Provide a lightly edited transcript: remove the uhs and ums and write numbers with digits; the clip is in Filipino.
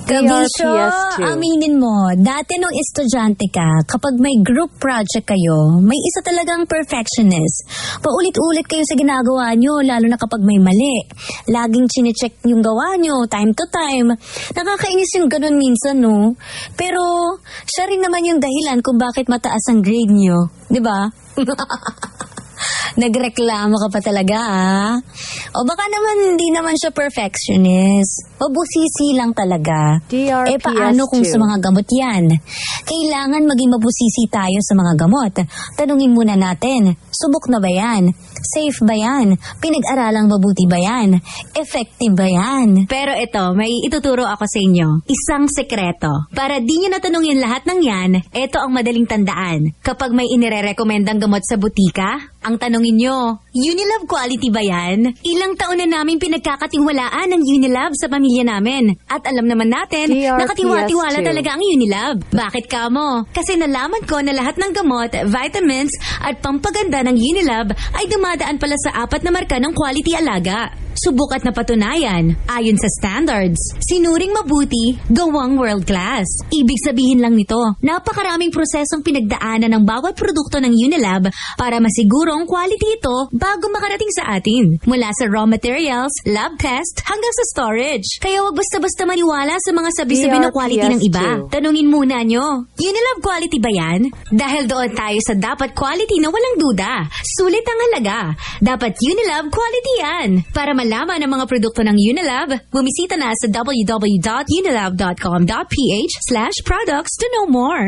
Kabisyo, DRPS2. aminin mo, dati nung estudyante ka, kapag may group project kayo, may isa talagang perfectionist. Paulit-ulit kayo sa ginagawa nyo, lalo na kapag may mali. Laging chinecheck yung gawa nyo, time to time. Nakakainis yung ganun minsan, no? Pero, siya rin naman yung dahilan kung bakit mataas ang grade nyo. Di ba? Nagreklamo ka pa talaga, ah. O baka naman hindi naman siya perfectionist. Mabusisi lang talaga. DRPS2. Paano kung sa mga gamot yan? Kailangan maging mabusisi tayo sa mga gamot. Tanungin muna natin, subok na ba yan? Safe ba yan? Pinag-aralang mabuti ba yan? Effective ba yan? Pero ito, may ituturo ako sa inyo. Isang sekreto. Para di nyo natanungin lahat ng yan, ito ang madaling tandaan. Kapag may inirerekomendang gamot sa butika, ang tanongin nyo, Unilab quality ba yan? Ilang taon na namin pinagkakatiwalaan ng Unilab sa pamilya namin. At alam naman natin, DRPS2. nakatiwa-tiwala talaga ang Unilab. Bakit kamo? Kasi nalaman ko na lahat ng gamot, vitamins, at pampaganda ng Unilab ay dumadaan pala sa 4 na marka ng quality alaga. Subok at napatunayan, ayon sa standards. Sinuring mabuti, gawang world class. Ibig sabihin lang nito, napakaraming prosesong pinagdaanan ng bawat produkto ng Unilab para masigurong quality ito bago makarating sa atin. Mula sa raw materials, lab test, hanggang sa storage. Kaya wag basta-basta maniwala sa mga sabi-sabi na quality ng iba. DRPS2. Tanungin muna nyo, Unilab quality ba yan? Dahil doon tayo sa dapat quality na walang duda. Sulit ang halaga. Dapat Unilab quality yan. Para malaman ang mga produkto ng Unilab, bumisita na sa www.unilab.com.ph/products to know more.